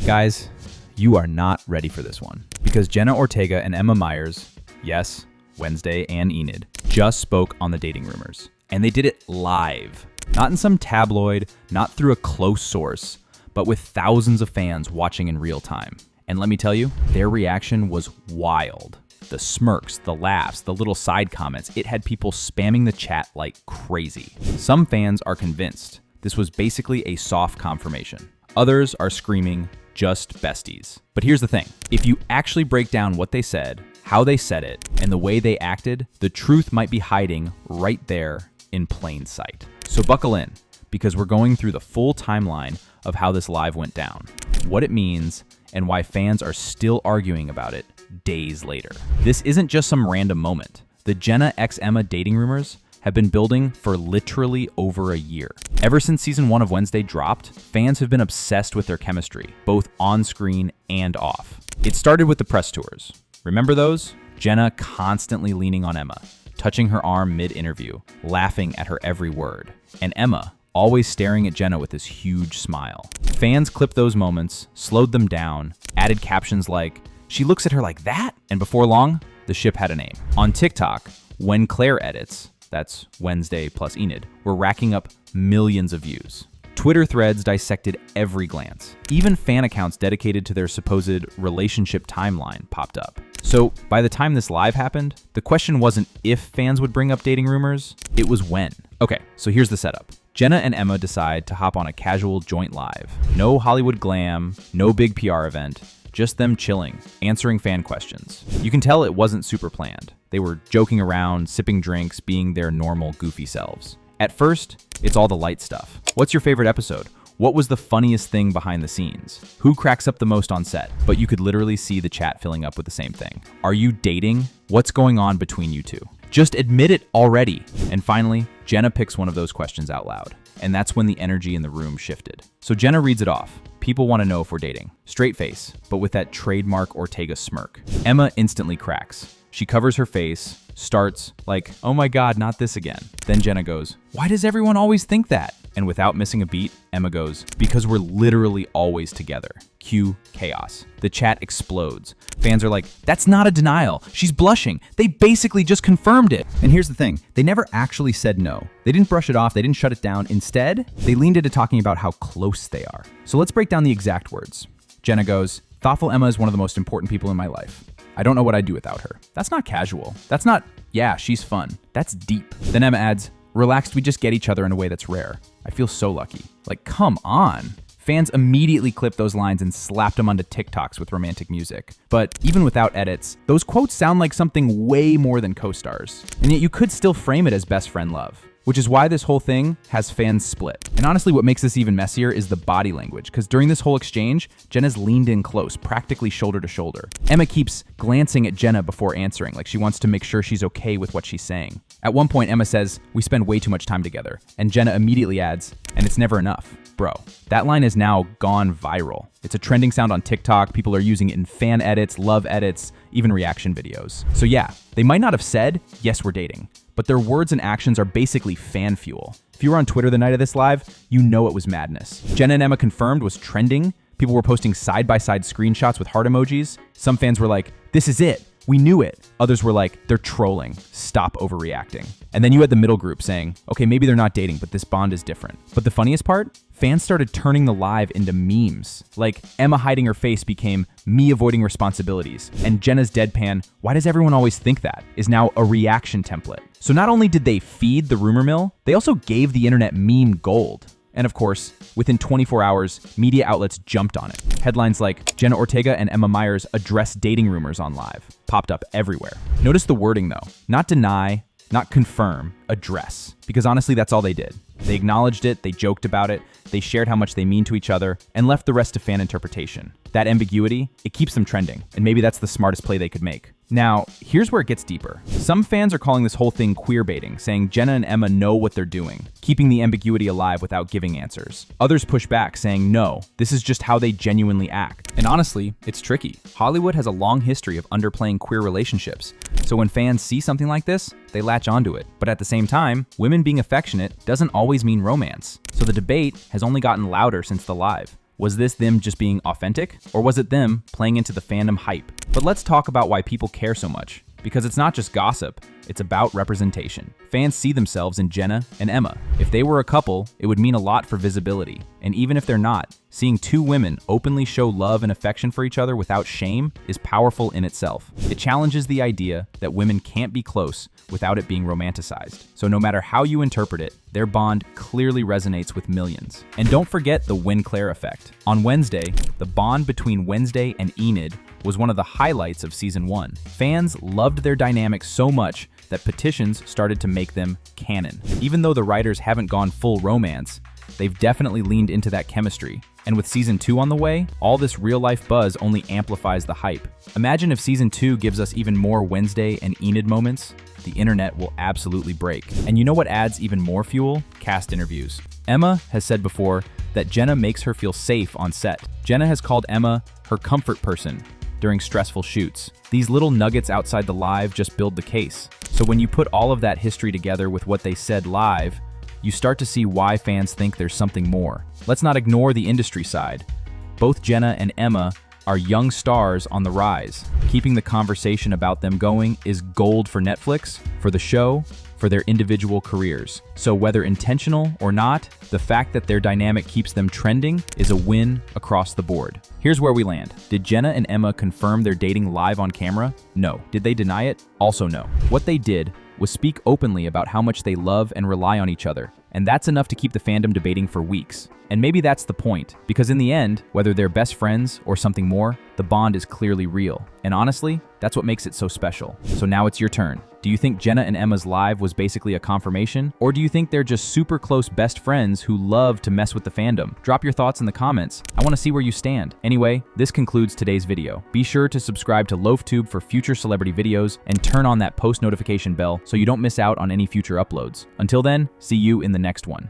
Guys, you are not ready for this one because Jenna Ortega and Emma Myers, yes, Wednesday and Enid, just spoke on the dating rumors. And they did it live. Not in some tabloid, not through a close source, but with thousands of fans watching in real time. And let me tell you, their reaction was wild. The smirks, the laughs, the little side comments, it had people spamming the chat like crazy. Some fans are convinced this was basically a soft confirmation. Others are screaming, just besties. But here's the thing, if you actually break down what they said, how they said it, and the way they acted, the truth might be hiding right there in plain sight. So buckle in, because we're going through the full timeline of how this live went down, what it means, and why fans are still arguing about it days later. This isn't just some random moment. The Jenna x Emma dating rumors have been building for literally over a year. Ever since season 1 of Wednesday dropped, fans have been obsessed with their chemistry, both on screen and off. It started with the press tours. Remember those? Jenna constantly leaning on Emma, touching her arm mid-interview, laughing at her every word. And Emma always staring at Jenna with this huge smile. Fans clipped those moments, slowed them down, added captions like, "She looks at her like that?" And before long, the ship had a name. On TikTok, Winclair edits, that's Wednesday plus Enid, were racking up millions of views. Twitter threads dissected every glance. Even fan accounts dedicated to their supposed relationship timeline popped up. So by the time this live happened, the question wasn't if fans would bring up dating rumors, it was when. Okay, so here's the setup. Jenna and Emma decide to hop on a casual joint live. No Hollywood glam, no big PR event, just them chilling, answering fan questions. You can tell it wasn't super planned. They were joking around, sipping drinks, being their normal goofy selves. At first, it's all the light stuff. What's your favorite episode? What was the funniest thing behind the scenes? Who cracks up the most on set? But you could literally see the chat filling up with the same thing. Are you dating? What's going on between you two? Just admit it already. And finally, Jenna picks one of those questions out loud. And that's when the energy in the room shifted. So Jenna reads it off. People want to know if we're dating. Straight face, but with that trademark Ortega smirk. Emma instantly cracks. She covers her face, starts like, "Oh my God, not this again." Then Jenna goes, "Why does everyone always think that?" And without missing a beat, Emma goes, "Because we're literally always together." Cue chaos. The chat explodes. Fans are like, "That's not a denial. She's blushing. They basically just confirmed it." And here's the thing. They never actually said no. They didn't brush it off. They didn't shut it down. Instead, they leaned into talking about how close they are. So let's break down the exact words. Jenna goes, "Thoughtful Emma is one of the most important people in my life. I don't know what I'd do without her." That's not casual. That's not, "Yeah, she's fun." That's deep. Then Emma adds, "Relaxed, we just get each other in a way that's rare. I feel so lucky." Like, come on. Fans immediately clipped those lines and slapped them onto TikToks with romantic music. But even without edits, those quotes sound like something way more than co-stars. And yet you could still frame it as best friend love, which is why this whole thing has fans split. And honestly, what makes this even messier is the body language, because during this whole exchange, Jenna's leaned in close, practically shoulder to shoulder. Emma keeps glancing at Jenna before answering, like she wants to make sure she's okay with what she's saying. At one point, Emma says, "We spend way too much time together." And Jenna immediately adds, "And it's never enough." Bro, that line is now gone viral. It's a trending sound on TikTok. People are using it in fan edits, love edits, even reaction videos. So yeah, they might not have said, "Yes, we're dating," but their words and actions are basically fan fuel. If you were on Twitter the night of this live, you know it was madness. Jenna and Emma confirmed was trending. People were posting side-by-side screenshots with heart emojis. Some fans were like, "This is it. We knew it." Others were like, "They're trolling. Stop overreacting." And then you had the middle group saying, "Okay, maybe they're not dating, but this bond is different." But the funniest part? Fans started turning the live into memes. Like Emma hiding her face became me avoiding responsibilities. And Jenna's deadpan, "Why does everyone always think that?" is now a reaction template. So not only did they feed the rumor mill, they also gave the internet meme gold. And of course, within 24 hours, media outlets jumped on it. Headlines like, "Jenna Ortega and Emma Myers address dating rumors on live," popped up everywhere. Notice the wording though. Not deny, not confirm, address. Because honestly, that's all they did. They acknowledged it, they joked about it, they shared how much they mean to each other, and left the rest to fan interpretation. That ambiguity, it keeps them trending, and maybe that's the smartest play they could make. Now, here's where it gets deeper. Some fans are calling this whole thing queer baiting, saying Jenna and Emma know what they're doing, keeping the ambiguity alive without giving answers. Others push back, saying no, this is just how they genuinely act. And honestly, it's tricky. Hollywood has a long history of underplaying queer relationships, so when fans see something like this, they latch onto it. But at the same time, women being affectionate doesn't always mean romance. So the debate has only gotten louder since the live. Was this them just being authentic? Or was it them playing into the fandom hype? But let's talk about why people care so much. Because it's not just gossip, it's about representation. Fans see themselves in Jenna and Emma. If they were a couple, it would mean a lot for visibility. And even if they're not, seeing two women openly show love and affection for each other without shame is powerful in itself. It challenges the idea that women can't be close without it being romanticized. So no matter how you interpret it, their bond clearly resonates with millions. And don't forget the Winclair effect. On Wednesday, the bond between Wednesday and Enid was one of the highlights of season 1. Fans loved their dynamic so much that petitions started to make them canon. Even though the writers haven't gone full romance, they've definitely leaned into that chemistry. And with season 2 on the way, all this real-life buzz only amplifies the hype. Imagine if season 2 gives us even more Wednesday and Enid moments. The internet will absolutely break. And you know what adds even more fuel? Cast interviews. Emma has said before that Jenna makes her feel safe on set. Jenna has called Emma her comfort person during stressful shoots. These little nuggets outside the live just build the case. So when you put all of that history together with what they said live, you start to see why fans think there's something more. Let's not ignore the industry side. Both Jenna and Emma are young stars on the rise. Keeping the conversation about them going is gold for Netflix, for the show, for their individual careers. So whether intentional or not, the fact that their dynamic keeps them trending is a win across the board. Here's where we land. Did Jenna and Emma confirm their dating live on camera? No. Did they deny it? Also no. What they did was speak openly about how much they love and rely on each other. And that's enough to keep the fandom debating for weeks. And maybe that's the point, because in the end, whether they're best friends or something more, the bond is clearly real. And honestly, that's what makes it so special. So now it's your turn. Do you think Jenna and Emma's live was basically a confirmation? Or do you think they're just super close best friends who love to mess with the fandom? Drop your thoughts in the comments. I want to see where you stand. Anyway, this concludes today's video. Be sure to subscribe to LoafTube for future celebrity videos and turn on that post notification bell so you don't miss out on any future uploads. Until then, see you in the next one.